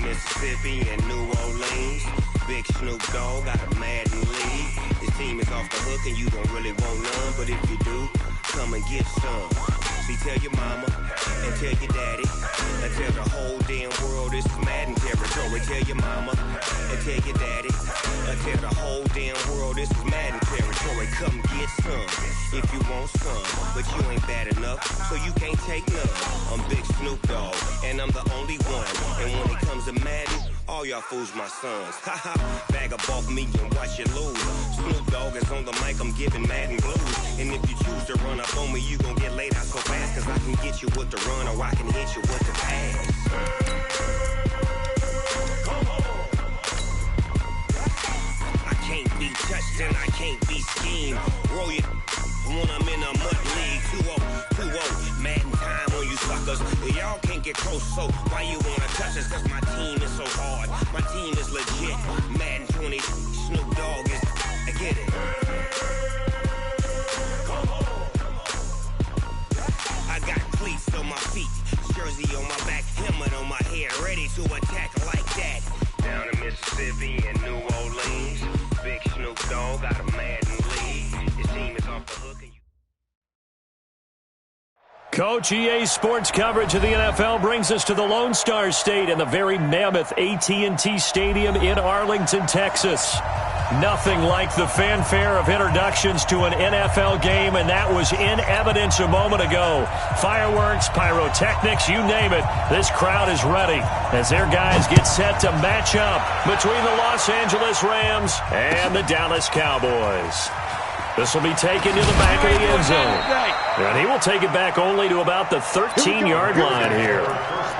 Mississippi and New Orleans. Big Snoop Dogg got a Madden league. His team is off the hook and you don't really want none, but if you do, come and get some. See, tell your mama and tell your daddy and tell the whole damn world this is Madden territory. Tell your mama and tell your daddy and tell the whole damn world this is Madden territory. Come get some if you want some, but you ain't bad enough, so you can't take none. I'm Big Snoop Dogg and I'm the only one, and when it comes to Madden, all y'all fools my sons. Haha, bag up off me and watch you lose. Snoop Dogg is on the mic, I'm giving Madden blues. And if you choose to run up on me, you gon' get laid out so fast, cause I can get you with the run or I can hit you with the pass. I can't be touched and I can't be schemed. Roll you when I'm in a mud league. 2-0, 2-0, Madden time on you suckers. Y'all can't get close, so why you wanna touch us? Cause my team is so hard, my team is legit. Madden20, Snoop Dogg is, I get it. I got cleats on my feet, jersey on my back, helmet on my head, ready to attack like that. Down in Mississippi and New Orleans, Big Snoop Dogg got a Madden league. His team is off the hook and you... Coach, EA Sports coverage of the NFL brings us to the Lone Star State and the very mammoth AT&T Stadium in Arlington, Texas. Nothing like the fanfare of introductions to an NFL game, and that was in evidence a moment ago. Fireworks, pyrotechnics, you name it. This crowd is ready as their guys get set to match up between the Los Angeles Rams and the Dallas Cowboys. This will be taken to the back of the end zone. And he will take it back only to about the 13-yard line here.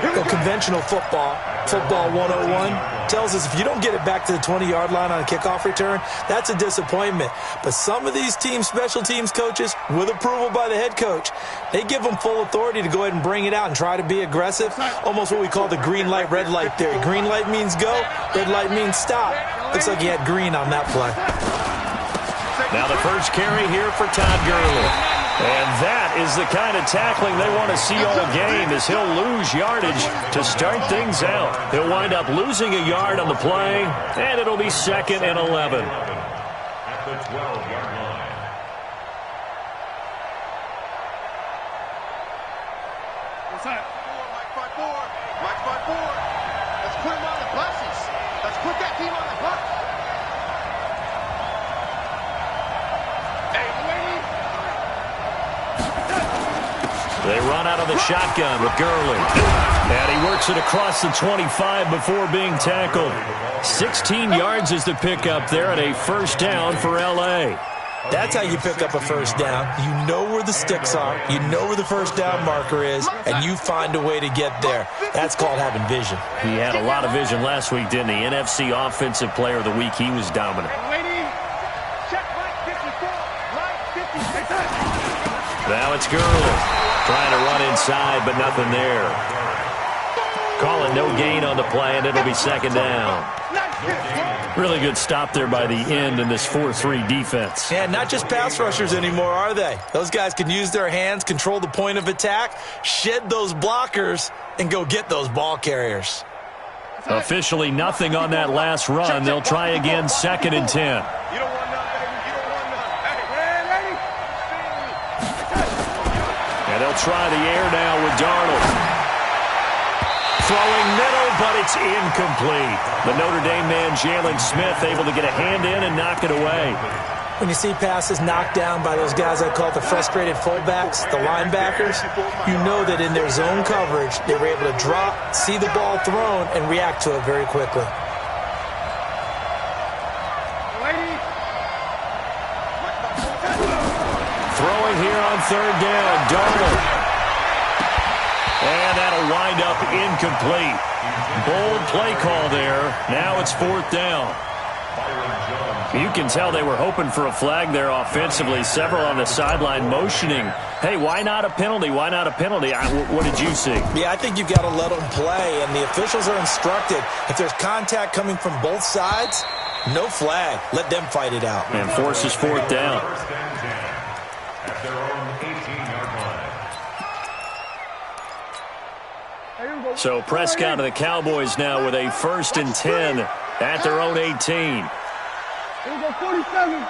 The conventional football 101, tells us if you don't get it back to the 20-yard line on a kickoff return, that's a disappointment. But some of these special teams coaches, with approval by the head coach, they give them full authority to go ahead and bring it out and try to be aggressive. Almost what we call the green light, red light theory. Green light means go, red light means stop. Looks like he had green on that play. Now the first carry here for Todd Gurley. And that is the kind of tackling they want to see all game, as he'll lose yardage to start things out. He'll wind up losing a yard on the play, and it'll be 2nd and 11. At the 12-yard line. What's that? Mike 5-4. Mike 5-4. Let's put him on the buses. Let's put that team on the bus. They run out of the shotgun with Gurley. And he works it across the 25 before being tackled. 16 yards is the pickup there at a first down for L.A. That's how you pick up a first down. You know where the sticks are. You know where the first down marker is, and you find a way to get there. That's called having vision. He had a lot of vision last week, didn't he? NFC Offensive Player of the Week. He was dominant. Now it's Gurley. Trying to run inside, but nothing there. Calling no gain on the play, and it'll be 2nd down. Really good stop there by the end in this 4-3 defense. Yeah, not just pass rushers anymore, are they? Those guys can use their hands, control the point of attack, shed those blockers, and go get those ball carriers. Officially nothing on that last run. They'll try again, 2nd and 10. They'll try the air now with Darnold. Throwing middle, but it's incomplete. The Notre Dame man, Jalen Smith, able to get a hand in and knock it away. When you see passes knocked down by those guys I call the frustrated fullbacks, the linebackers, you know that in their zone coverage, they were able to drop, see the ball thrown, and react to it very quickly. Throwing here on 3rd down, Darnold. And that'll wind up incomplete. Bold play call there. Now it's 4th down. You can tell they were hoping for a flag there offensively. Several on the sideline motioning, hey, why not a penalty? Why not a penalty? What did you see? Yeah, I think you've got to let them play, and the officials are instructed. If there's contact coming from both sides, no flag. Let them fight it out. And forces 4th down. At their own 18-yard line. So Prescott and the Cowboys now with a 1st and 10 at their own 18. Here we go, 47. Ready,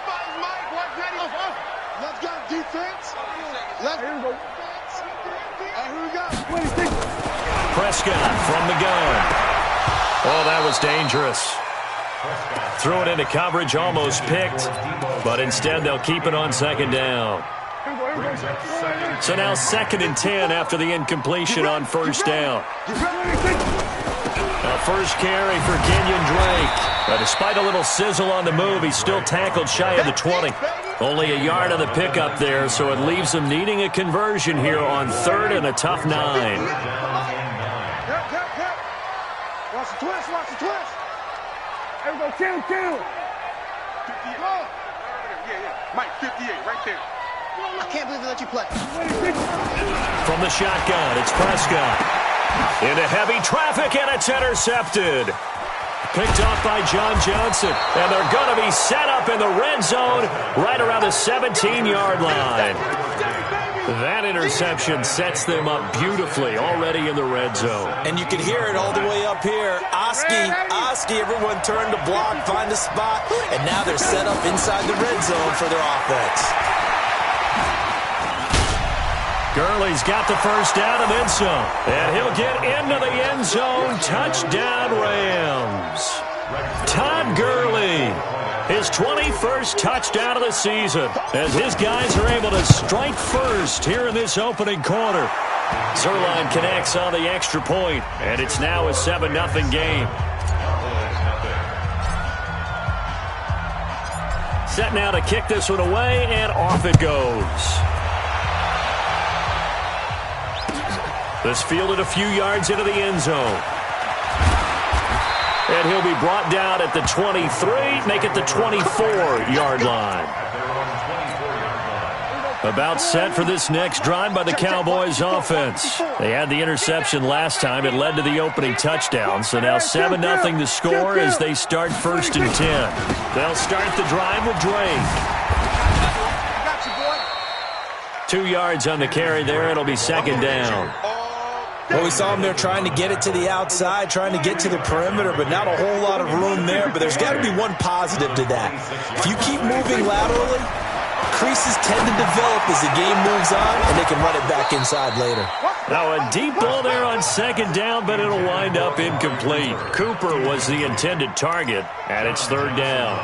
fire, Mike. Watch, ready. Let's go, defense. Let's here we go. And here we go. 26. Prescott from the gun. Oh, that was dangerous. Threw it into coverage, almost picked, but instead they'll keep it on 2nd down. So now 2nd and 10 after the incompletion on 1st down. Now first carry for Kenyon Drake. But despite a little sizzle on the move, he's still tackled shy of the 20. Only a yard on the pickup there, so it leaves him needing a conversion here on 3rd and a tough 9. Watch the twist, watch the twist. There we go, kill. 58. Yeah. Mike, 58, right there. I can't believe they let you play. From the shotgun, it's Prescott. Into heavy traffic, and it's intercepted. Picked off by John Johnson. And they're going to be set up in the red zone right around the 17-yard line. That interception sets them up beautifully already in the red zone. And you can hear it all the way up here. Oski, everyone turned to block, find a spot, and now they're set up inside the red zone for their offense. Gurley's got the 1st down and then some. And he'll get into the end zone. Touchdown, Rams. Todd Gurley, his 21st touchdown of the season, as his guys are able to strike first here in this opening quarter. Zerline connects on the extra point, and it's now a 7-0 game. Set now to kick this one away, and off it goes. This fielded a few yards into the end zone. And he'll be brought down at the 23, make it the 24-yard line. About set for this next drive by the Cowboys offense. They had the interception last time. It led to the opening touchdown. So now 7-0 to score as they start 1st and 10. They'll start the drive with Drake. 2 yards on the carry there. It'll be 2nd down. Well, we saw him there trying to get it to the outside, trying to get to the perimeter, but not a whole lot of room there. But there's got to be one positive to that. If you keep moving laterally, creases tend to develop as the game moves on, and they can run it back inside later. Now a deep ball there on 2nd down, but it'll wind up incomplete. Cooper was the intended target, and it's 3rd down.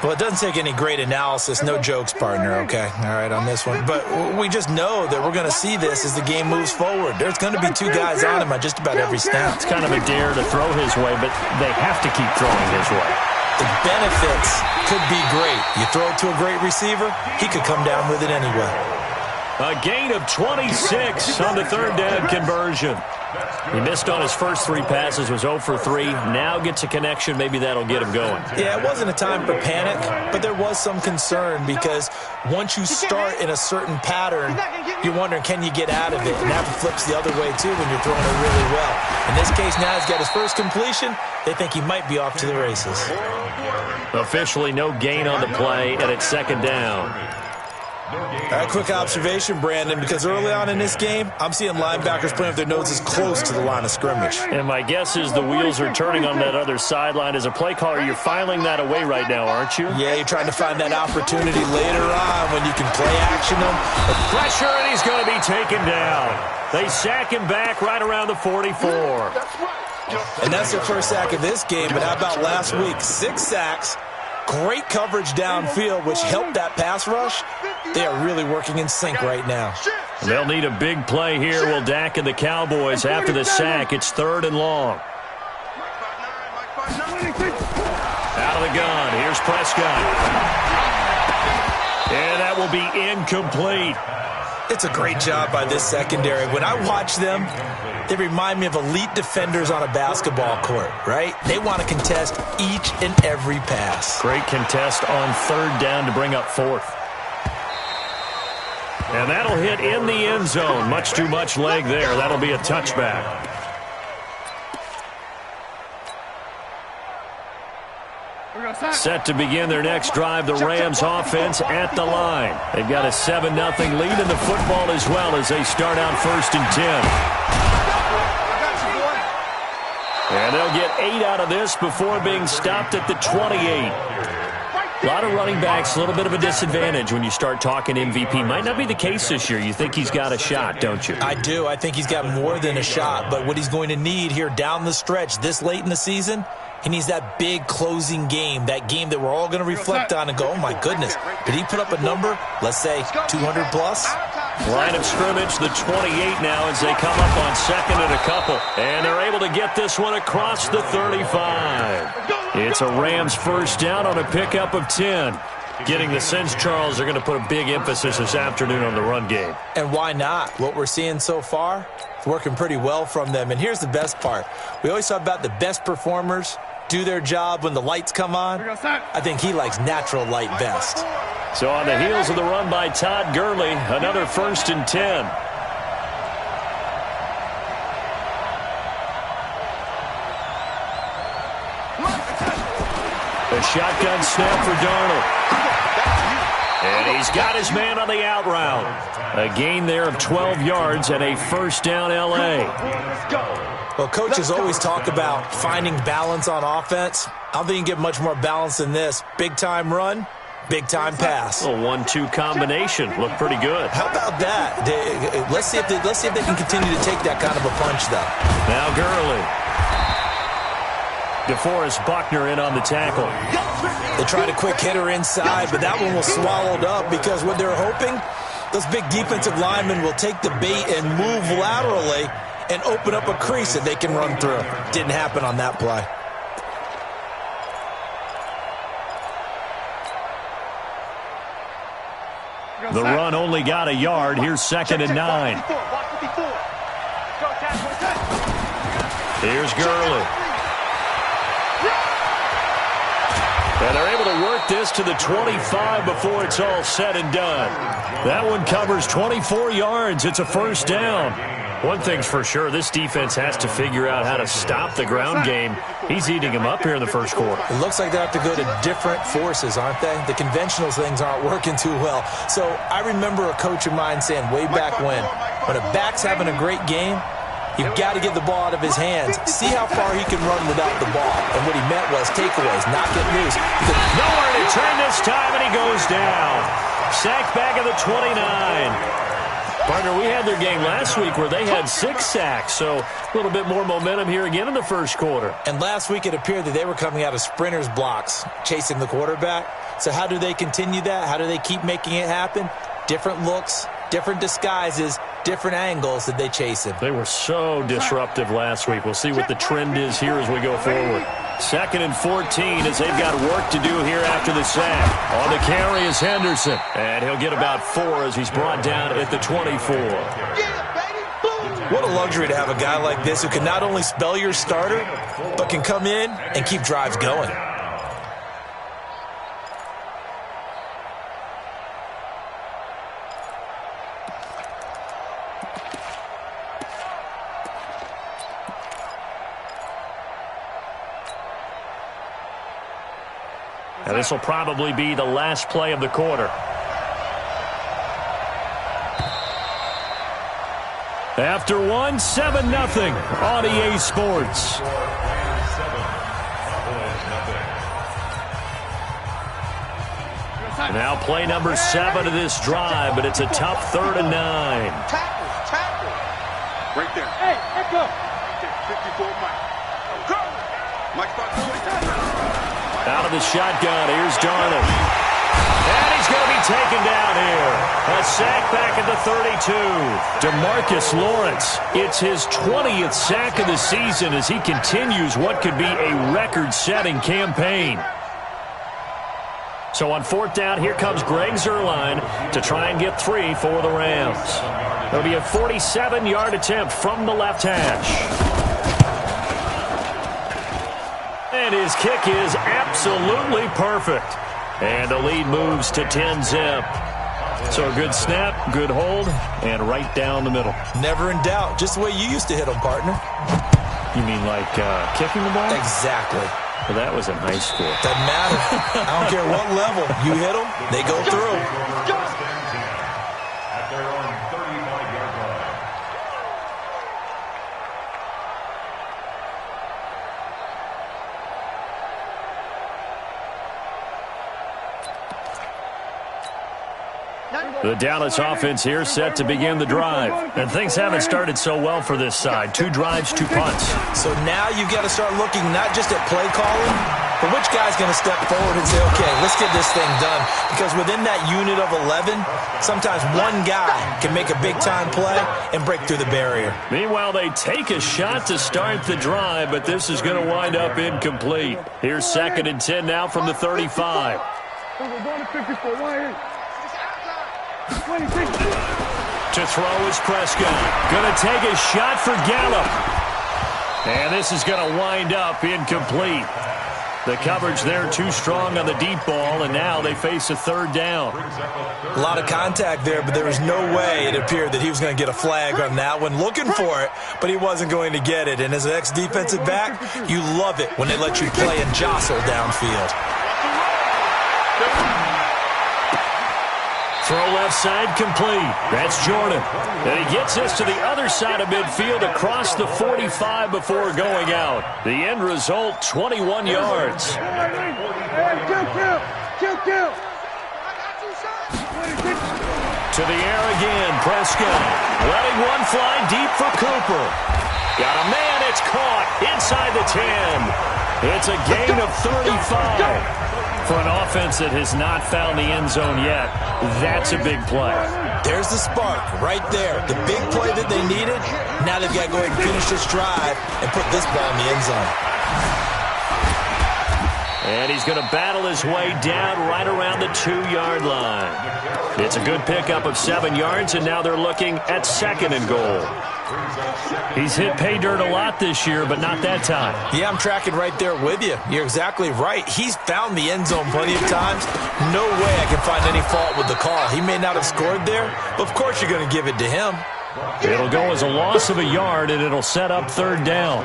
Well, it doesn't take any great analysis. No jokes, partner, okay? All right, on this one. But we just know that we're going to see this as the game moves forward. There's going to be 2 guys on him at just about every snap. It's kind of a dare to throw his way, but they have to keep throwing his way. The benefits could be great. You throw it to a great receiver, he could come down with it anyway. A gain of 26 on the 3rd down conversion. He missed on his first 3 passes, was 0 for 3. Now gets a connection. Maybe that'll get him going. Yeah, it wasn't a time for panic, but there was some concern because once you start in a certain pattern, you're wondering, can you get out of it? And that flips the other way, too, when you're throwing it really well. In this case, now he's got his first completion. They think he might be off to the races. Officially no gain on the play, and it's 2nd down. All right, quick observation, Brandon, because early on in this game, I'm seeing linebackers playing with their noses close to the line of scrimmage. And my guess is the wheels are turning on that other sideline. As a play caller, you're filing that away right now, aren't you? Yeah, you're trying to find that opportunity later on when you can play action them. Pressure, and he's going to be taken down. They sack him back right around the 44. And that's their first sack of this game, but how about last week? 6 sacks. Great coverage downfield, which helped that pass rush. They are really working in sync right now. They'll need a big play here. Will Dak and the Cowboys after the sack. It's 3rd and long. Out of the gun. Here's Prescott. And that will be incomplete. It's a great job by this secondary. When I watch them, they remind me of elite defenders on a basketball court, right? They want to contest each and every pass. Great contest on third down to bring up fourth. And that'll hit in the end zone. Much too much leg there. That'll be a touchback. Set to begin their next drive, the Rams offense at the line. They've got a 7-0 lead in the football as well as they start out 1st and 10. And they'll get 8 out of this before being stopped at the 28. A lot of running backs, a little bit of a disadvantage when you start talking MVP. Might not be the case this year. You think he's got a shot, don't you? I do. I think he's got more than a shot. But what he's going to need here down the stretch this late in the season, he needs that big closing game, that game that we're all going to reflect on and go, oh, my goodness, did he put up a number, let's say, 200-plus? Line of scrimmage, the 28 now as they come up on 2nd and a couple. And they're able to get this one across the 35. It's a Rams first down on a pickup of 10. Getting the sense, Charles, they're going to put a big emphasis this afternoon on the run game. And why not? What we're seeing so far, it's working pretty well from them. And here's the best part. We always talk about the best performers do their job when the lights come on. I think he likes natural light best. So on the heels of the run by Todd Gurley, another 1st and 10. A shotgun snap for Darnold. And he's got his man on the out route. A gain there of 12 yards and a first down L.A. Well, coaches always talk about finding balance on offense. I don't think you can get much more balance than this. Big-time run, big-time pass. A 1-2 combination. Looked pretty good. How about that? Let's see if they can continue to take that kind of a punch, though. Now Gurley. DeForest Buckner in on the tackle. They tried a quick hitter inside, but that one was swallowed up because what they're hoping, those big defensive linemen will take the bait and move laterally and open up a crease that they can run through. Didn't happen on that play. The run only got a yard. Here's 2nd and 9. Here's Gurley. And they're able to work this to the 25 before it's all said and done. That one covers 24 yards. It's a first down. One thing's for sure, this defense has to figure out how to stop the ground game. He's eating them up here in the first quarter. It looks like they have to go to different forces, aren't they? The conventional things aren't working too well. So I remember a coach of mine saying way back when a back's having a great game, you've got to get the ball out of his hands. See how far he can run without the ball. And what he meant was takeaways, not get loose. Nowhere to turn this time, and he goes down. Sacked back at the 29. Partner, we had their game last week where they had 6 sacks, so a little bit more momentum here again in the first quarter. And last week it appeared that they were coming out of sprinters blocks, chasing the quarterback. So how do they continue that? How do they keep making it happen? Different looks, different disguises, different angles that they chase him. They were so disruptive last week. We'll see what the trend is here as we go forward. 2nd and 14 as they've got work to do here after the sack. On the carry is Henderson. And he'll get about 4 as he's brought down at the 24. What a luxury to have a guy like this who can not only spell your starter, but can come in and keep drives going. Now this will probably be the last play of the quarter. After one, 7-0 on EA Sports. Now play number 7 of this drive, but it's a tough 3rd and 9. Tackle. Right there. Hey, let's go. 54 Mike. Go. Mike starts going. Out of the shotgun, here's Darnold. And he's going to be taken down here. A sack back at the 32. DeMarcus Lawrence, it's his 20th sack of the season as he continues what could be a record-setting campaign. So on 4th down, here comes Greg Zuerlein to try and get 3 for the Rams. It'll be a 47-yard attempt from the left hash. And his kick is absolutely perfect. And the lead moves to 10-zip. So a good snap, good hold, and right down the middle. Never in doubt. Just the way you used to hit them, partner. You mean like kicking the ball? Exactly. Well, that was in high school. Doesn't matter. I don't care what level. You hit them, they go through. At their own 35-yard line. The Dallas offense here set to begin the drive. And things haven't started so well for this side. 2 drives, 2 punts. So now you've got to start looking not just at play calling, but which guy's going to step forward and say, okay, let's get this thing done. Because within that unit of 11, sometimes one guy can make a big-time play and break through the barrier. Meanwhile, they take a shot to start the drive, but this is going to wind up incomplete. Here's 2nd and 10 now from the 35. We're going to 54. Right here. 26. To throw is Prescott. Going to take a shot for Gallup. And this is going to wind up incomplete. The coverage there too strong on the deep ball, and now they face a 3rd down. A lot of contact there, but there was no way it appeared that he was going to get a flag on that one. Looking for it, but he wasn't going to get it. And as an ex-defensive back, you love it when they let you play and jostle downfield. Throw left side complete. That's Jordan. And he gets this to the other side of midfield across the 45 before going out. The end result, 21 yards. Kill. To the air again, Prescott. Letting one fly deep for Cooper. Got a man, it's caught inside the 10. It's a gain of 35. For an offense that has not found the end zone yet, that's a big play. There's the spark right there. The big play that they needed. Now they've got to go ahead and finish this drive and put this ball in the end zone. And he's going to battle his way down right around the 2-yard line. It's a good pickup of 7 yards, and now they're looking at 2nd and goal. He's hit pay dirt a lot this year, but not that time. Yeah, I'm tracking right there with you. You're exactly right. He's found the end zone plenty of times. No way I can find any fault with the call. He may not have scored there, but of course you're going to give it to him. It'll go as a loss of a yard, and it'll set up 3rd down.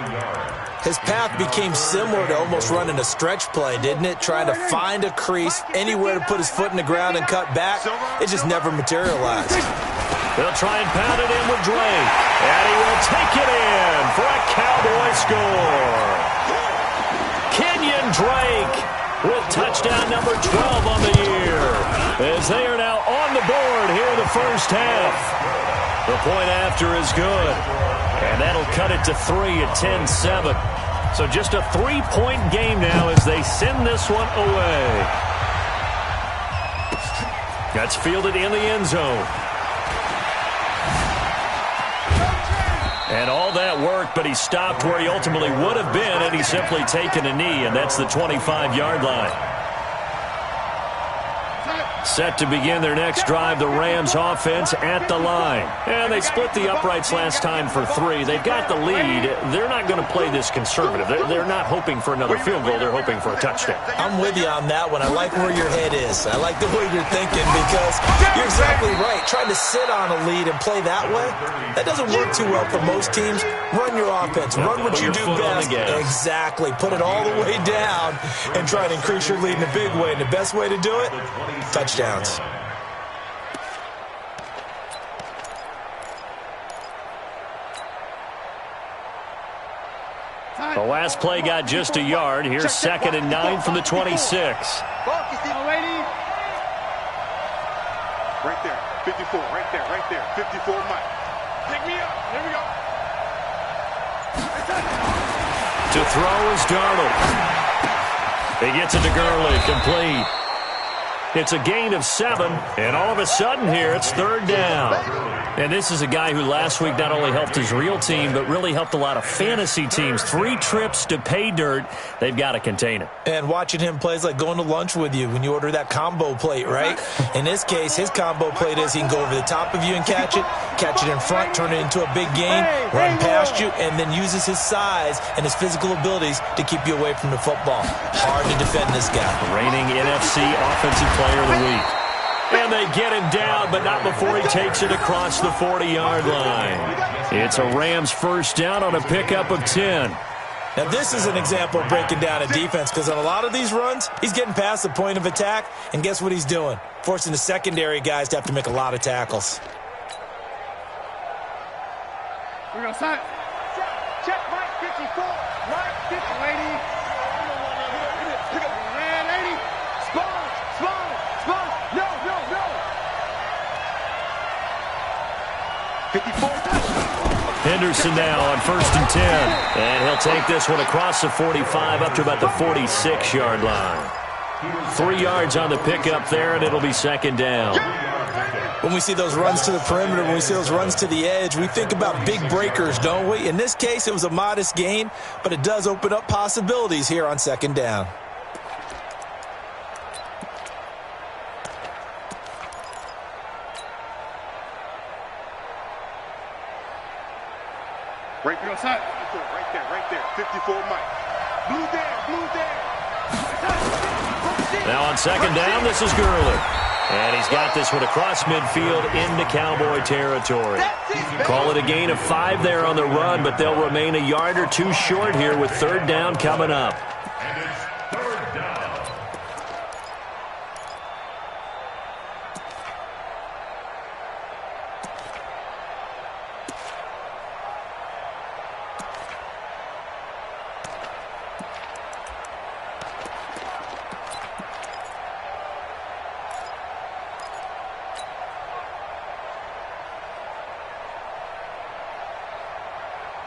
His path became similar to almost running a stretch play, didn't it? Trying to find a crease, anywhere to put his foot in the ground and cut back. It just never materialized. They'll try and pound it in with Drake. And he will take it in for a Cowboy score. Kenyon Drake with touchdown number 12 on the year. As they are now on the board here in the first half. The point after is good. And that'll cut it to 3 at 10-7. So just a 3-point game now as they send this one away. That's fielded in the end zone. And all that work, but he stopped where he ultimately would have been, and he's simply taken a knee, and that's the 25-yard line. Set to begin their next drive, the Rams offense at the line. And they split the uprights last time for 3. They've got the lead. They're not going to play this conservative. They're not hoping for another field goal. They're hoping for a touchdown. I'm with you on that one. I like where your head is. I like the way you're thinking because you're exactly right. Trying to sit on a lead and play that way, that doesn't work too well for most teams. Run your offense. Run what you do best. Exactly. Put it all the way down and try to increase your lead in a big way. And the best way to do it, touchdowns. The last play got just a yard. Here's 2nd and 9 from the 26. Right there, 54, right there, 54, Mike. Pick me up, here we go. To throw is Darnold. He gets it to Gurley, complete. It's a gain of 7, and all of a sudden here, it's third down. And this is a guy who last week not only helped his real team, but really helped a lot of fantasy teams. 3 trips to pay dirt. They've got to contain it. And watching him play is like going to lunch with you when you order that combo plate, right? In this case, his combo plate is he can go over the top of you and catch it in front, turn it into a big gain, run past you, and then uses his size and his physical abilities to keep you away from the football. Hard to defend this guy. Reigning NFC Offensive Player of the Week. And they get him down, but not before he takes it across the 40-yard line. It's a Rams first down on a pickup of 10. Now, this is an example of breaking down a defense because on a lot of these runs, he's getting past the point of attack, and guess what he's doing? Forcing the secondary guys to have to make a lot of tackles. We're going to sign. Check Mike 54. Mike 50. Lady. Man, 80. Spawn. No. 54. Henderson now on 1st and 10. And he'll take this one across the 45 up to about the 46-yard line. 3 yards on the pickup there, and it'll be second down. When we see those runs to the perimeter, when we see those runs to the edge, we think about big breakers, don't we? In this case, it was a modest gain, but it does open up possibilities here on second down. Right there. 54 Mike. Blue there. Now on second down, this is Gurley. And he's got this one across midfield into Cowboy territory. Call it a gain of 5 there on the run, but they'll remain a yard or 2 short here with third down coming up. And it's third down.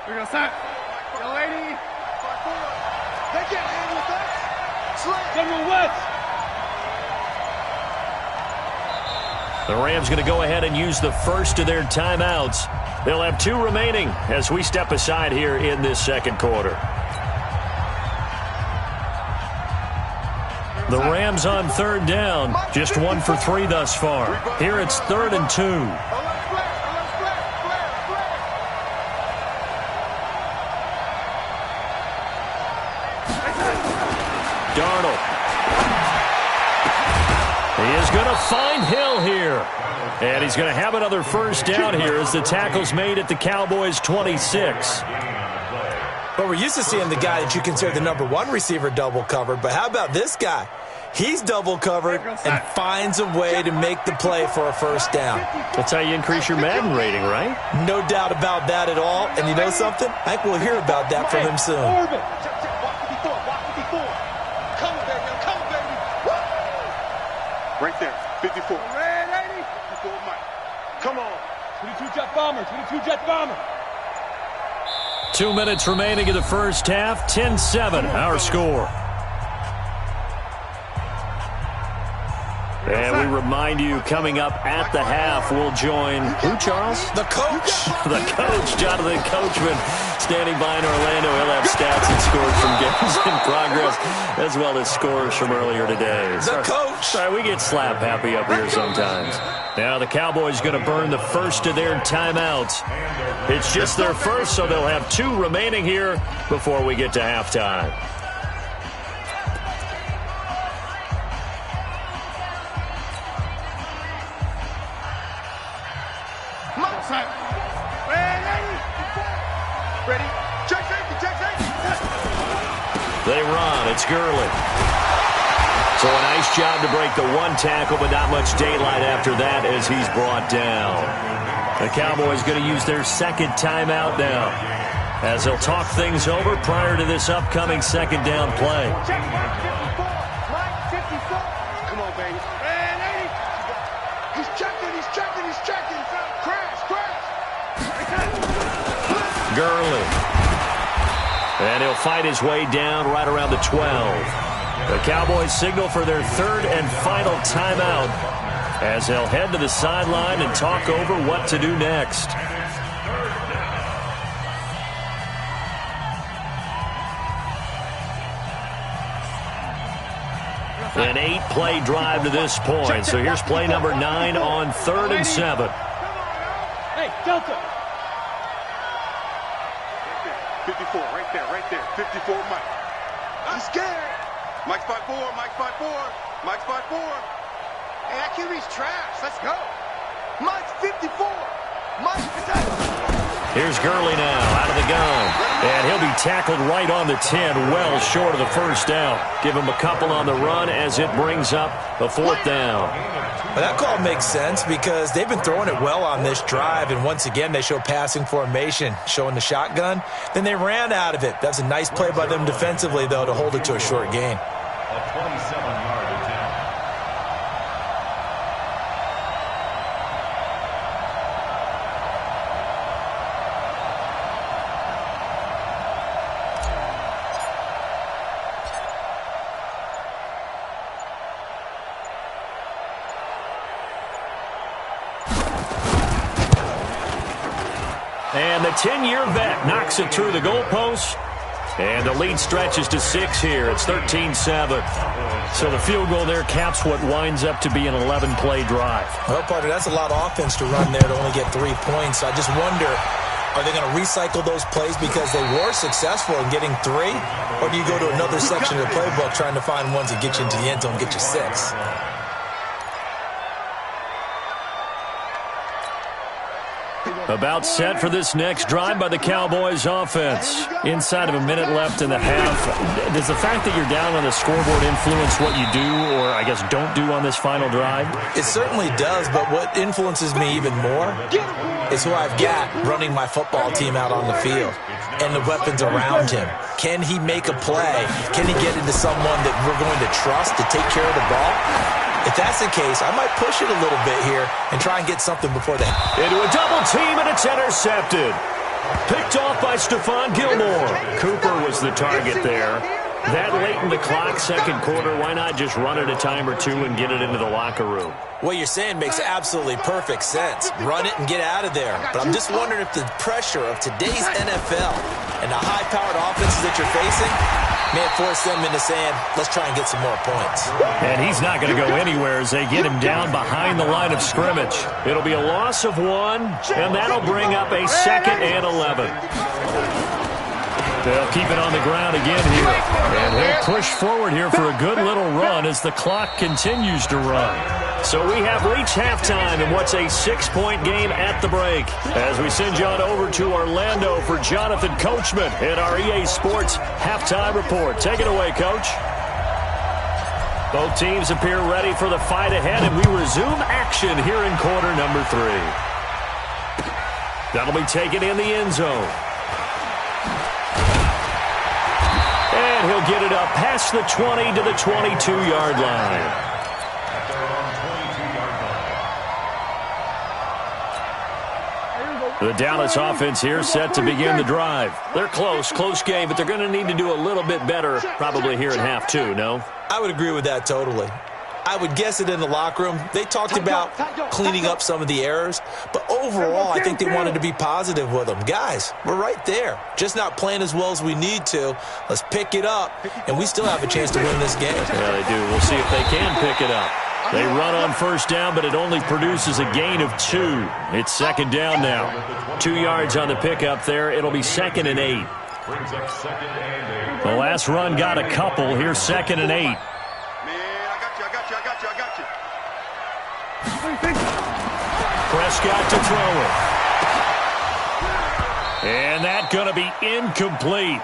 We're going to sign. Yo, lady. They can't handle that. Slam. General West. The Rams going to go ahead and use the first of their timeouts. They'll have 2 remaining as we step aside here in this second quarter. The Rams on third down, just 1 for 3 thus far. Here it's 3rd and 2. Darnold. He is going to find Hill here. And he's going to have another first down here as the tackle's made at the Cowboys' 26. But we're used to seeing the guy that you consider the number 1 receiver double covered. But how about this guy? He's double covered and finds a way to make the play for a first down. That's how you increase your Madden rating, right? No doubt about that at all. And you know something? I think we'll hear about that from him soon. Right there, 54. Red 80. 54 Mike. Come on. 22 jet bomber. 2 minutes remaining in the first half. 10-7, our score. And we remind you, coming up at the half, we'll join, who, Charles? The coach. The coach, Jonathan Coachman, standing by in Orlando. He'll have stats and scores from games in progress, as well as scores from earlier today. The coach. Sorry, we get slap happy up here sometimes. Now the Cowboys going to burn the first of their timeouts. It's just their first, so they'll have 2 remaining here before we get to halftime. Ready? Check safety. They run. It's Gurley. So a nice job to break the 1 tackle, but not much daylight after that as he's brought down. The Cowboys going to use their second timeout now as they'll talk things over prior to this upcoming second down play. Check Mike 54. Come on, baby. Man, 80. He's checking. Crash. Gurley. And he'll fight his way down right around the 12. The Cowboys signal for their third and final timeout as they'll head to the sideline and talk over what to do next. An 8-play drive to this point. So here's play number 9 on 3rd and 7. Hey, Delta. 54, right there. 54, Mike. I'm scared. Mike's 5'4", Mike's 5'4", Mike's 5'4". Hey, that QB's trash. Let's go. Mike's 54. Mike is out. Here's Gurley now out of the gun. And he'll be tackled right on the 10, well short of the first down. Give him a couple on the run as it brings up the 4th down. Well, that call makes sense because they've been throwing it well on this drive, and once again they show passing formation, showing the shotgun. Then they ran out of it. That's a nice play by them defensively, though, to hold it to a short gain. A 27-yard attempt. And the 10-year vet knocks it through the goalpost. And the lead stretches to 6 here. It's 13-7. So the field goal there caps what winds up to be an 11-play drive. Well, partner, that's a lot of offense to run there to only get 3 points. So I just wonder, are they going to recycle those plays because they were successful in getting 3? Or do you go to another section of the playbook trying to find ones that get you into the end zone and get you 6? About set for this next drive by the Cowboys offense. Inside of a minute left in the half. Does the fact that you're down on the scoreboard influence what you do, or I guess don't do on this final drive? It certainly does, but what influences me even more is who I've got running my football team out on the field and the weapons around him. Can he make a play? Can he get into someone that we're going to trust to take care of the ball? If that's the case, I might push it a little bit here and try and get something before that. Into a double team, and it's intercepted. Picked off by Stephon Gilmore. Cooper was the target there. That late in the clock, second quarter, why not just run it a time or two and get it into the locker room? What you're saying makes absolutely perfect sense. Run it and get out of there. But I'm just wondering if the pressure of today's NFL and the high-powered offenses that you're facing may force them into saying, let's try and get some more points. And he's not going to go anywhere as they get him down behind the line of scrimmage. It'll be a loss of 1, and that'll bring up a 2nd and 11. They'll keep it on the ground again here. And he'll push forward here for a good little run as the clock continues to run. So we have reached halftime in what's a 6-point game at the break. As we send you on over to Orlando for Jonathan Coachman in our EA Sports Halftime Report. Take it away, Coach. Both teams appear ready for the fight ahead, and we resume action here in quarter number 3. That'll be taken in the end zone. And he'll get it up past the 20 to the 22-yard line. The Dallas offense here set to begin the drive. They're close game, but they're going to need to do a little bit better probably here in half 2, no? I would agree with that totally. I would guess it in the locker room. They talked about cleaning up some of the errors, but overall I think they wanted to be positive with them. Guys, we're right there. Just not playing as well as we need to. Let's pick it up, and we still have a chance to win this game. Yeah, they do. We'll see if they can pick it up. They run on first down, but it only produces a gain of 2. It's 2nd down now. 2 yards on the pickup there. It'll be 2nd and 8. The last run got a couple. Here's 2nd and 8. Man, I got you. Prescott to throw it. And that's going to be incomplete.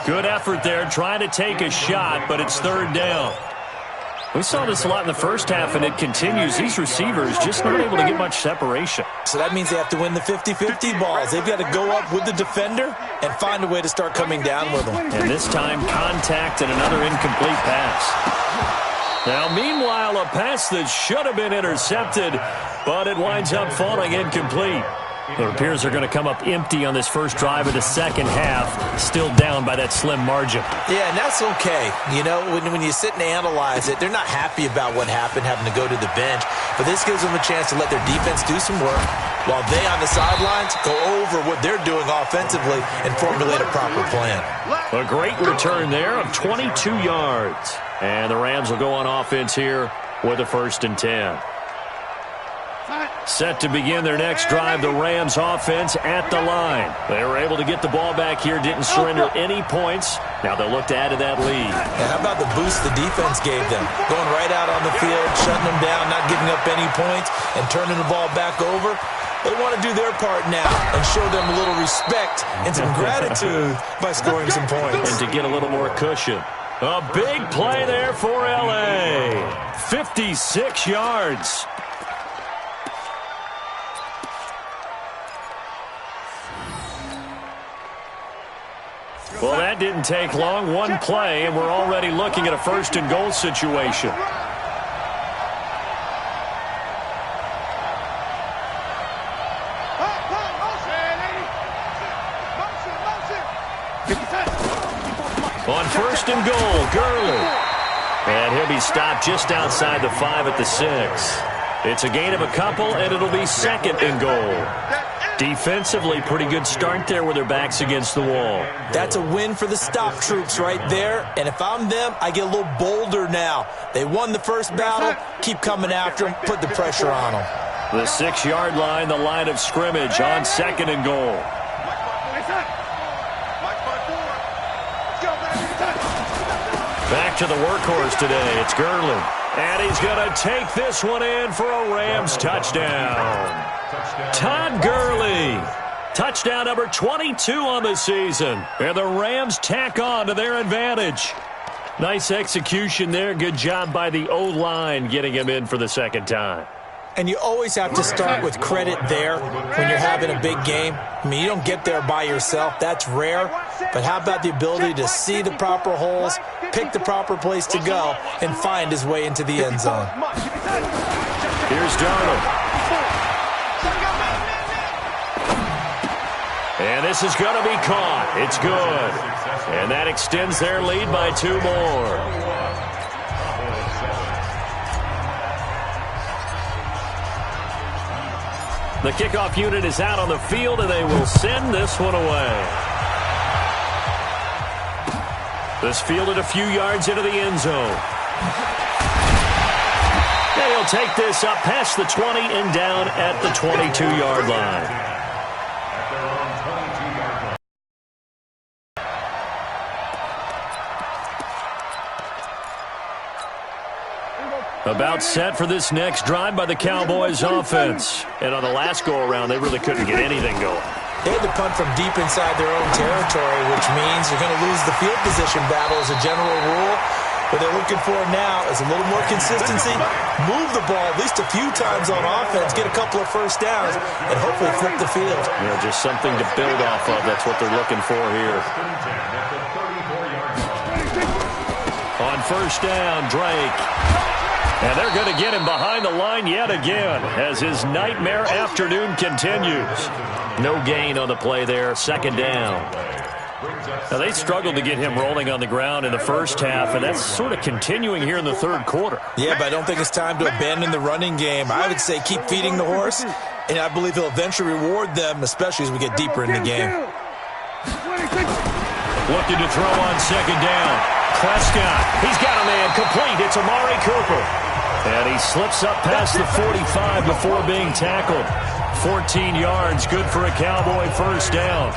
Good effort there trying to take a shot, but it's 3rd down. We saw this a lot in the first half, and it continues. These receivers just not able to get much separation. So that means they have to win the 50-50 balls. They've got to go up with the defender and find a way to start coming down with them. And this time, contact and another incomplete pass. Now, meanwhile, a pass that should have been intercepted, but it winds up falling incomplete. It appears they're going to come up empty on this first drive of the second half, still down by that slim margin. Yeah, and that's okay. You know, when you sit and analyze it, they're not happy about what happened, having to go to the bench. But this gives them a chance to let their defense do some work while they on the sidelines go over what they're doing offensively and formulate a proper plan. A great return there of 22 yards. And the Rams will go on offense here with a 1st and 10. Set to begin their next drive, the Rams offense at the line. They were able to get the ball back here, didn't surrender any points. Now they'll look to add to that lead. And how about the boost the defense gave them? Going right out on the field, shutting them down, not giving up any points, and turning the ball back over. They want to do their part now and show them a little respect and some gratitude by scoring some points. And to get a little more cushion. A big play there for L.A. 56 yards. Well, that didn't take long. One play, and we're already looking at a 1st and goal situation. On 1st and goal, Gurley. And he'll be stopped just outside the 5 at the 6. It's a gain of a couple, and it'll be 2nd and goal. Defensively, pretty good start there with their backs against the wall. That's a win for the stop troops right there. And if I'm them, I get a little bolder now. They won the first battle. Keep coming after them. Put the pressure on them. The 6-yard line, the line of scrimmage on 2nd and goal. Back to the workhorse today. It's Gurley. And he's going to take this one in for a Rams touchdown. Todd Gurley. Touchdown number 22 on the season. And the Rams tack on to their advantage. Nice execution there. Good job by the O-line getting him in for the 2nd time. And you always have to start with credit there when you're having a big game. I mean, you don't get there by yourself. That's rare. But how about the ability to see the proper holes, pick the proper place to go, and find his way into the end zone? Here's Darnold. And this is going to be caught. It's good. And that extends their lead by 2 more. The kickoff unit is out on the field, and they will send this one away. This fielded a few yards into the end zone. And he'll take this up past the 20 and down at the 22-yard line. About set for this next drive by the Cowboys offense. And on the last go-around, they really couldn't get anything going. They had to punt from deep inside their own territory, which means you're going to lose the field position battle as a general rule. What they're looking for now is a little more consistency, move the ball at least a few times on offense, get a couple of first downs, and hopefully flip the field. You know, just something to build off of. That's what they're looking for here. On 1st down, Drake. And they're going to get him behind the line yet again as his nightmare afternoon continues. No gain on the play there, 2nd down. Now, they struggled to get him rolling on the ground in the first half, and that's sort of continuing here in the 3rd quarter. Yeah, but I don't think it's time to abandon the running game. I would say keep feeding the horse, and I believe he'll eventually reward them, especially as we get deeper in the game. Looking to throw on 2nd down. Prescott, he's got a man complete. It's Amari Cooper. And he slips up past the 45 before being tackled. 14 yards, good for a Cowboy 1st down.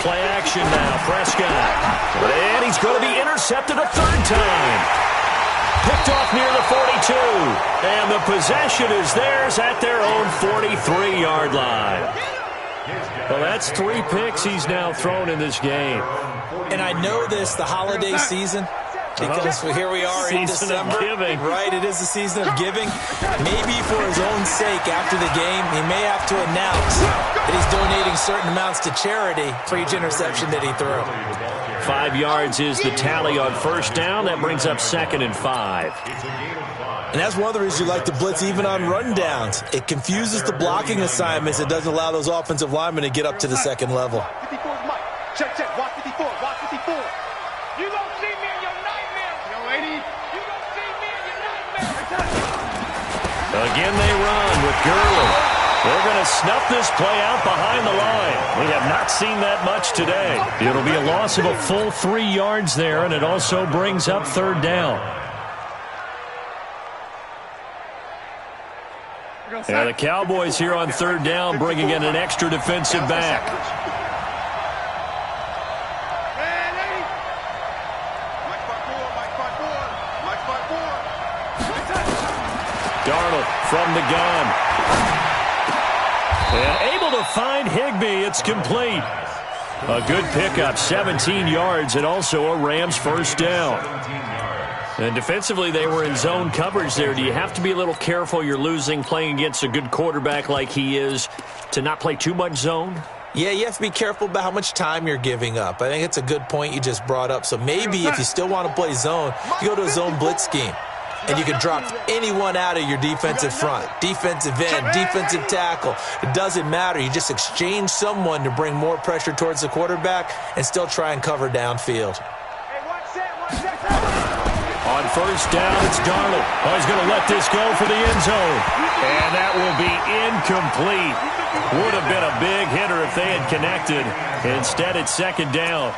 Play action now, Prescott. And he's going to be intercepted a 3rd time. Picked off near the 42. And the possession is theirs at their own 43-yard line. Well, that's 3 picks he's now thrown in this game. And I know this, the holiday season, because here we are in December. Of giving. Right, it is the season of giving. Maybe for his own sake after the game, he may have to announce that he's donating certain amounts to charity for each interception that he threw. 5 yards is the tally on first down. That brings up 2nd and 5. And that's one of the reasons you like to blitz even on rundowns. It confuses the blocking assignments. It doesn't allow those offensive linemen to get up to the second level. 54 is Mike. Check, check. Watch 54. Watch 54. You gonna see me in your nightmares. Yo, lady. You gonna see me in your nightmares. Again they run with Gurley. They're going to snuff this play out behind the line. We have not seen that much today. It'll be a loss of a full 3 yards there, and it also brings up 3rd down. And the Cowboys here on 3rd down bringing in an extra defensive back. Darnold from the gun. And able to find Higbee. It's complete. A good pickup, 17 yards, and also a Rams first down. And defensively, they were in zone coverage there. Do you have to be a little careful you're losing playing against a good quarterback like he is to not play too much zone? Yeah, you have to be careful about how much time you're giving up. I think it's a good point you just brought up. So maybe if you still want to play zone, you go to a zone blitz scheme. And you can drop anyone out of your defensive front, defensive end, defensive tackle. It doesn't matter. You just exchange someone to bring more pressure towards the quarterback and still try and cover downfield. On first down, it's Darnold. Oh, he's going to let this go for the end zone. And that will be incomplete. Would have been a big hitter if they had connected. Instead, it's 2nd down.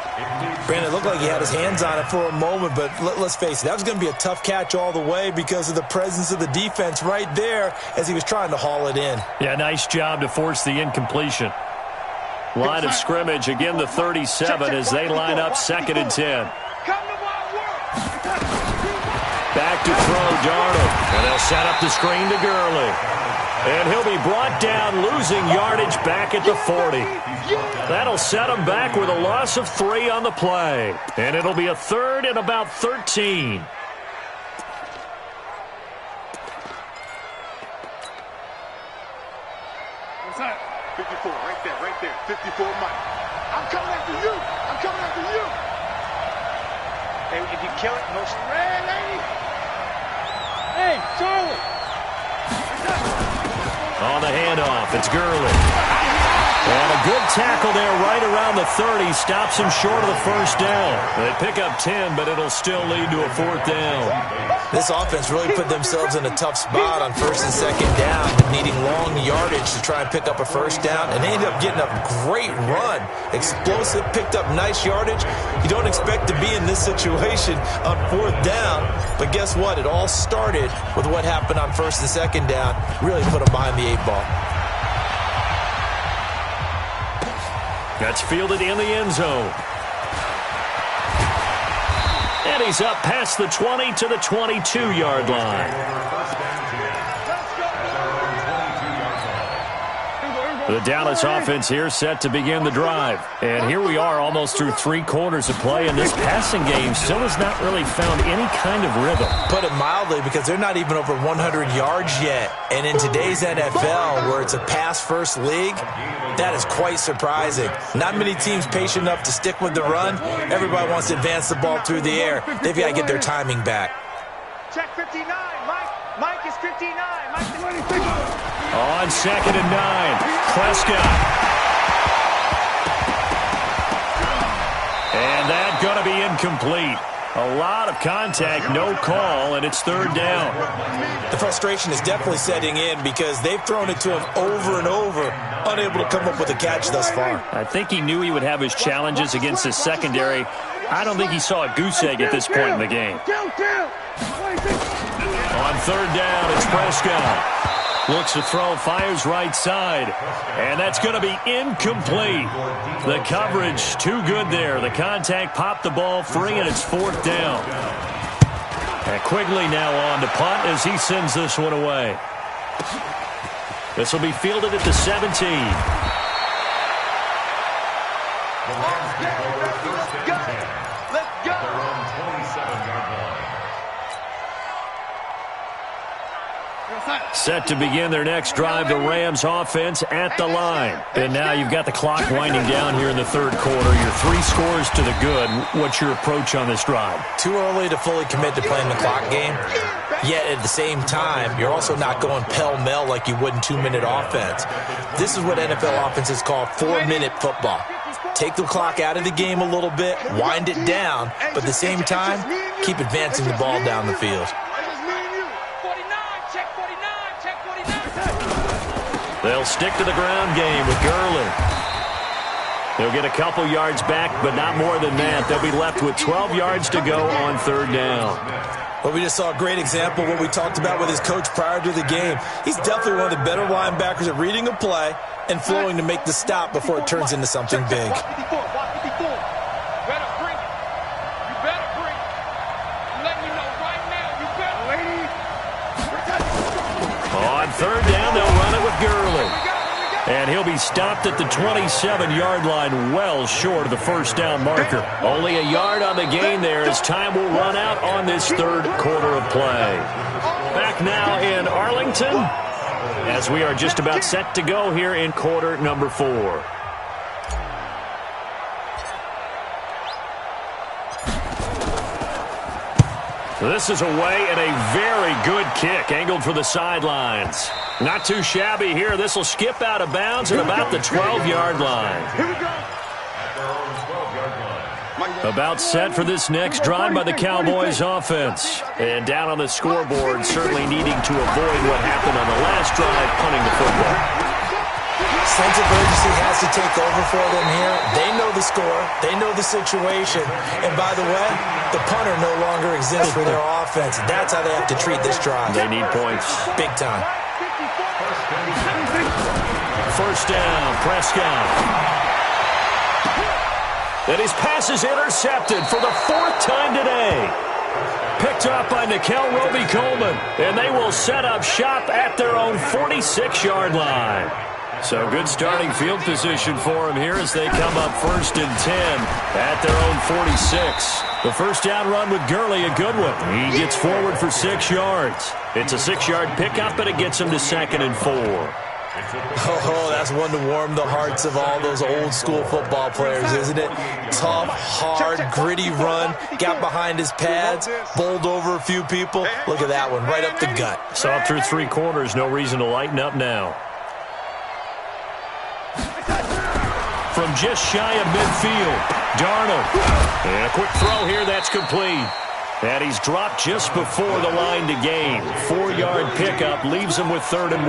Brandon, it looked like he had his hands on it for a moment, but let's face it, that was going to be a tough catch all the way because of the presence of the defense right there as he was trying to haul it in. Yeah, nice job to force the incompletion. Line of scrimmage, again the 37 as they line up 2nd and 10. Back to throw, Darnold. And they'll set up the screen to Gurley. And he'll be brought down, losing yardage back at the 40. That'll set him back with a loss of 3 on the play. And it'll be a 3rd and about 13. What's that? 54, right there. 54, Mike. I'm coming after you. I'm coming after you. Hey, if you kill it, most red lady. Hey, Charlie. On the handoff, it's Gurley. And a good tackle there right around the 30. Stops him short of the first down. They pick up 10, but it'll still lead to a 4th down. This offense really put themselves in a tough spot on 1st and 2nd down, needing long yardage to try and pick up a first down, and they ended up getting a great run. Explosive, picked up nice yardage. You don't expect to be in this situation on 4th down, but guess what? It all started with what happened on 1st and 2nd down. Really put them behind the 8 ball. That's fielded in the end zone. And he's up past the 20 to the 22-yard line. The Dallas offense here set to begin the drive. And here we are almost through 3 quarters of play, and this passing game still has not really found any kind of rhythm. Put it mildly, because they're not even over 100 yards yet. And in today's NFL, where it's a pass-first league, that is quite surprising. Not many teams patient enough to stick with the run. Everybody wants to advance the ball through the air. They've got to get their timing back. Check 59, Mike. Mike is 59. Mike is 26. On 2nd and 9, Prescott. And that's going to be incomplete. A lot of contact, no call, and it's 3rd down. The frustration is definitely setting in because they've thrown it to him over and over, unable to come up with a catch thus far. I think he knew he would have his challenges against his secondary. I don't think he saw a goose egg at this point in the game. On 3rd down, it's Prescott. Looks to throw, fires right side. And that's going to be incomplete. The coverage too good there. The contact popped the ball free, and it's 4th down. And Quigley now on to punt as he sends this one away. This will be fielded at the 17. Let's go. Set to begin their next drive, the Rams offense at the line. And now you've got the clock winding down here in the third quarter. You're 3 scores to the good. What's your approach on this drive? Too early to fully commit to playing the clock game. Yet at the same time, you're also not going pell-mell like you would in 2-minute offense. This is what NFL offenses call 4-minute football. Take the clock out of the game a little bit, wind it down, but at the same time, keep advancing the ball down the field. They'll stick to the ground game with Gurley. They'll get a couple yards back, but not more than that. They'll be left with 12 yards to go on third down. Well, we just saw a great example of what we talked about with his coach prior to the game. He's definitely one of the better linebackers at reading a play and flowing to make the stop before it turns into something big. On third down, they'll run it with Gurley. And he'll be stopped at the 27-yard line, well short of the first down marker. Only a yard on the gain there as time will run out on this third quarter of play. Back now in Arlington as we are just about set to go here in quarter number 4. This is away and a very good kick, angled for the sidelines. Not too shabby here. This will skip out of bounds at about the 12-yard line. About set for this next drive by the Cowboys offense. And down on the scoreboard, certainly needing to avoid what happened on the last drive, punting the football. Sense of urgency has to take over for them here. They know the score. They know the situation. And by the way, the punter no longer exists for their offense. That's how they have to treat this drive. They need points. Big time. First down, Prescott. And his pass is intercepted for the 4th time today. Picked up by Nickel Roby-Coleman. And they will set up shop at their own 46-yard line. So good starting field position for him here as they come up 1st and 10 at their own 46. The first down run with Gurley, a good one. He gets forward for 6 yards. It's a 6-yard pickup, but it gets him to 2nd and 4. Oh, that's one to warm the hearts of all those old school football players, isn't it? Tough, hard, gritty run, got behind his pads, bowled over a few people. Look at that one, right up the gut. Saw through 3 quarters, no reason to lighten up now. From just shy of midfield, Darnold. And a quick throw here, that's complete. And he's dropped just before the line to gain. 4-yard pickup leaves him with 3rd and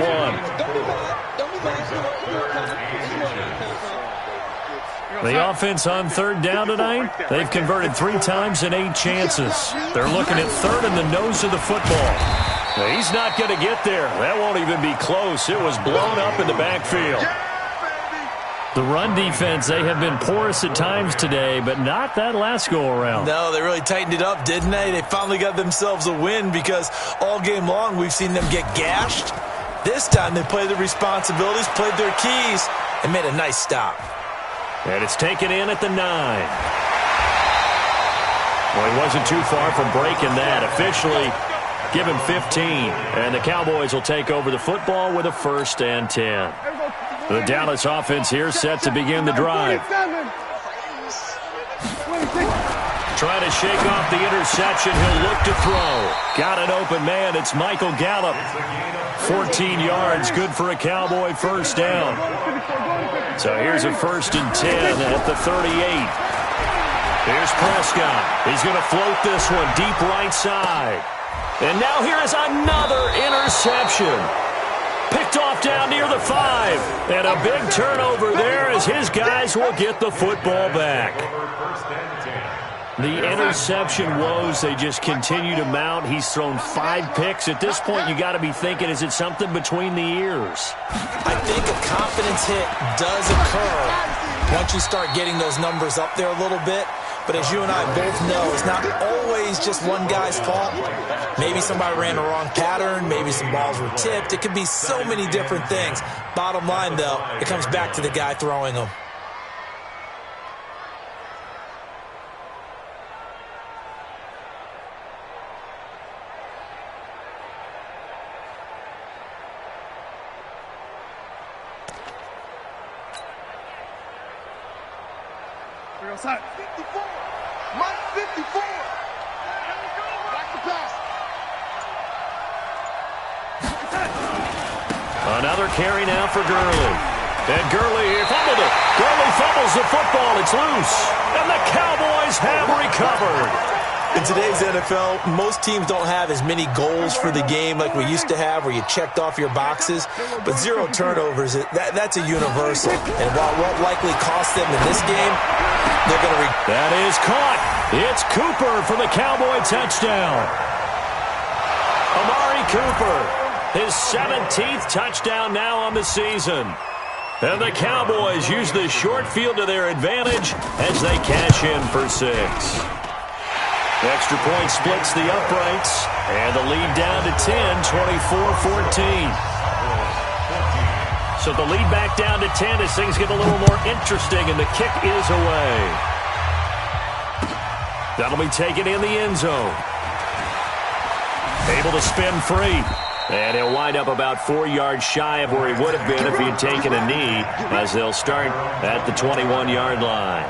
1. The offense on 3rd down tonight, they've converted 3 times in 8 chances. They're looking at 3rd in the nose of the football. Now, he's not going to get there. That won't even be close. It was blown up in the backfield. The run defense, they have been porous at times today, but not that last go-around. No, they really tightened it up, didn't they? They finally got themselves a win because all game long we've seen them get gashed. This time they played their responsibilities, played their keys, and made a nice stop. And it's taken in at the 9. Well, he wasn't too far from breaking that. Officially, give him 15. And the Cowboys will take over the football with a 1st and 10. The Dallas offense here set to begin the drive. Trying to shake off the interception. He'll look to throw. Got an open man. It's Michael Gallup. 14 yards. Good for a Cowboy first down. So here's a 1st and 10 at the 38. Here's Prescott. He's going to float this one deep right side. And now here is another interception. Picked off down near the 5. And a big turnover there as his guys will get the football back. The interception woes, they just continue to mount. He's thrown 5 picks. At this point, you got to be thinking, is it something between the ears? I think a confidence hit does occur once you start getting those numbers up there a little bit. But as you and I both know, it's not always just one guy's fault. Maybe somebody ran the wrong pattern. Maybe some balls were tipped. It could be so many different things. Bottom line, though, it comes back to the guy throwing them. 54. Mike 54. Back to pass. Another carry now for Gurley. And Gurley fumbled it. Gurley fumbles the football. It's loose. And the Cowboys have recovered. In today's NFL, most teams don't have as many goals for the game like we used to have where you checked off your boxes. But 0 turnovers, that's a universal. And while what likely cost them in this game, they're going to... That is caught. It's Cooper for the Cowboy touchdown. Amari Cooper, his 17th touchdown now on the season. And the Cowboys use the short field to their advantage as they cash in for 6. Extra point splits the uprights, and the lead down to 10, 24-14. So the lead back down to 10 as things get a little more interesting, and the kick is away. That'll be taken in the end zone. Able to spin free. And he'll wind up about 4 yards shy of where he would have been if he had taken a knee, as they'll start at the 21-yard line.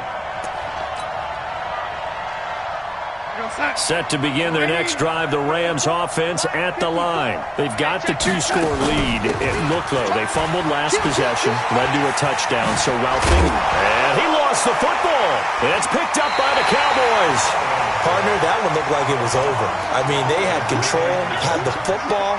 Set to begin their next drive, the Rams offense at the line. They've got the 2-score lead. It looked low. They fumbled last possession, led to a touchdown. So Ralphing, and he lost the football. It's picked up by the Cowboys. Partner, that one looked like it was over. I mean, they had control, had the football,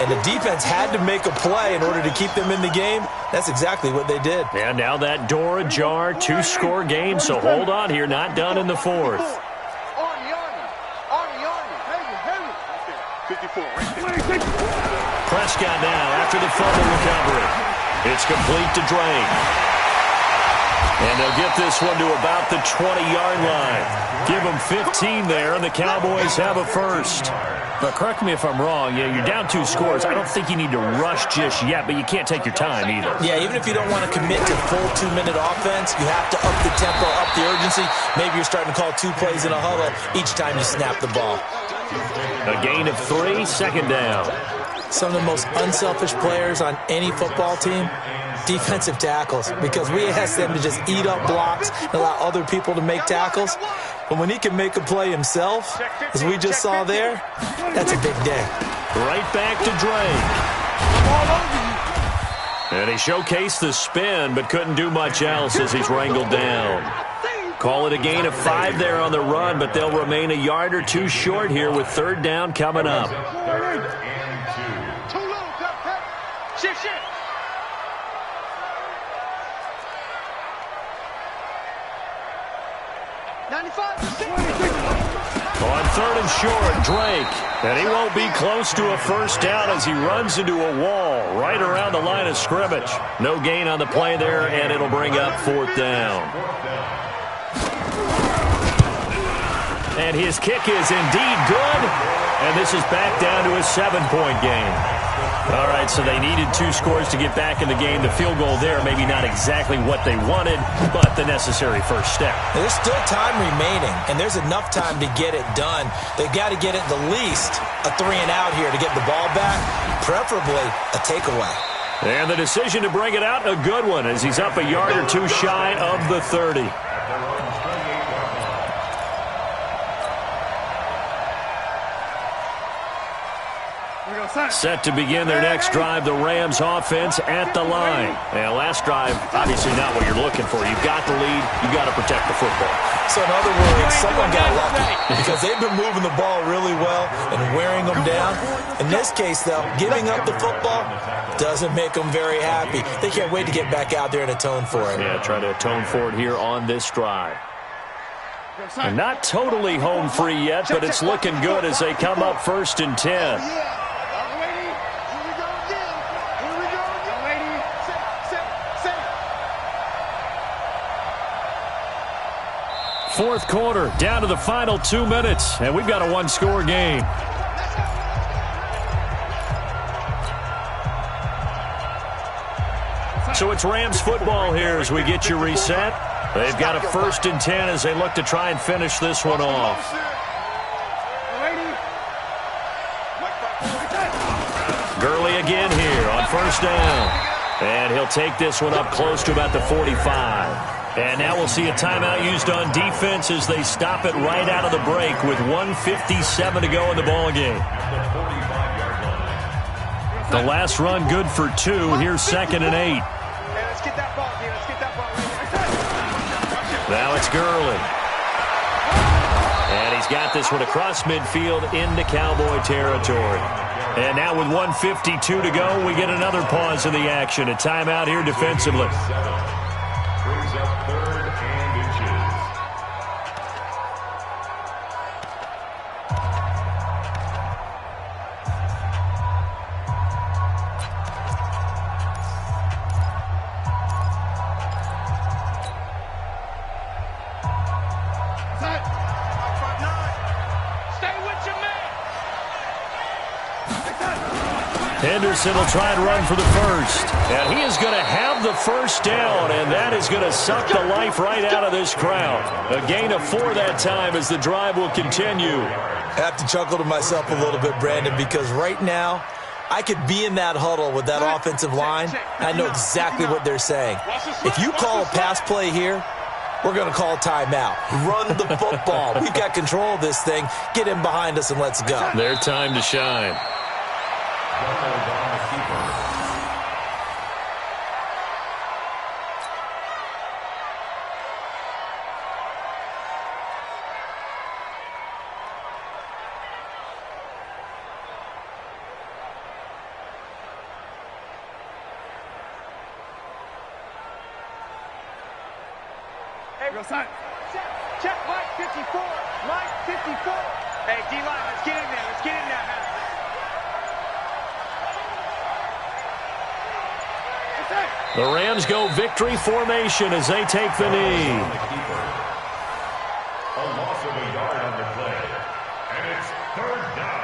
and the defense had to make a play in order to keep them in the game. That's exactly what they did. And now that door ajar, 2-score game. So hold on here, not done in the 4th. Prescott now after the fumble recovery. It's complete to Drake. And they'll get this one to about the 20-yard line. Give them 15 there, and the Cowboys have a first. But correct me if I'm wrong, you're down 2 scores. I don't think you need to rush just yet, but you can't take your time either. Yeah, even if you don't want to commit to full 2-minute offense, you have to up the tempo, up the urgency. Maybe you're starting to call 2 plays in a huddle each time you snap the ball. A gain of 3, second down. Some of the most unselfish players on any football team, defensive tackles, because we ask them to just eat up blocks and allow other people to make tackles. But when he can make a play himself, as we just saw there, that's a big day. Right back to Drake. And he showcased the spin, but couldn't do much else as he's wrangled down. Call it a gain of 5 there on the run, but they'll remain a yard or 2 short here with 3rd down coming up. On 3rd and short, Drake. And he won't be close to a first down as he runs into a wall right around the line of scrimmage. No gain on the play there, and it'll bring up 4th down. And his kick is indeed good. And this is back down to a 7-point game. All right, so they needed 2 scores to get back in the game. The field goal there, maybe not exactly what they wanted, but the necessary first step. There's still time remaining, and there's enough time to get it done. They've got to get it the least a 3-and-out here to get the ball back, preferably a takeaway. And the decision to bring it out, a good one, as he's up a yard or 2 shy of the 30. Set to begin their next drive, the Rams offense at the line. And last drive, obviously not what you're looking for. You've got the lead. You've got to protect the football. So in other words, someone got lucky because they've been moving the ball really well and wearing them down. In this case, though, giving up the football doesn't make them very happy. They can't wait to get back out there and atone for it. Yeah, try to atone for it here on this drive. And not totally home free yet, but it's looking good as they come up 1st and 10. Fourth quarter, down to the final 2 minutes, and we've got a 1-score game. So it's Rams football here as we get you reset. They've got a 1st and 10 as they look to try and finish this one off. Gurley again here on 1st down. And he'll take this one up close to about the 45. And now we'll see a timeout used on defense as they stop it right out of the break with 1:57 to go in the ball game. The last run good for 2. Here's 2nd and 8. Let's get that ball, Let's get that ball. Now it's Gurley. And he's got this one across midfield into Cowboy territory. And now with 1:52 to go, we get another pause in the action. A timeout here defensively. Brings up 3rd and inches. Henderson will try and run for the first. And he is going to have the first down, and that is going to suck the life right out of this crowd. A gain of 4 that time as the drive will continue. I have to chuckle to myself a little bit, Brandon, because right now I could be in that huddle with that offensive line, and I know exactly what they're saying. If you call a pass play here, we're going to call timeout. Run the football. We've got control of this thing. Get in behind us and let's go. Their time to shine. Hey, go sign. Check, Mike 54. Mike 54. Hey, D-line, let's get in there. Let's get in there, man. The Rams go victory formation as they take the knee. A loss of a yard on the play. And it's 3rd down.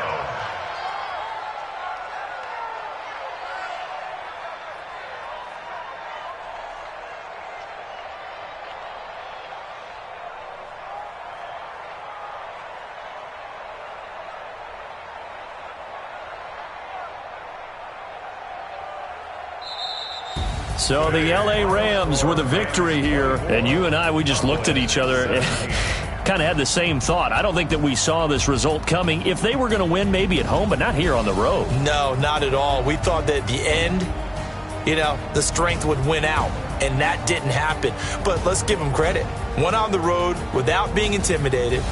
So the L.A. Rams were the victory here, and you and I, we just looked at each other and kind of had the same thought. I don't think that we saw this result coming. If they were going to win, maybe at home, but not here on the road. No, not at all. We thought that at the end, the strength would win out, and that didn't happen. But let's give them credit. Went on the road without being intimidated.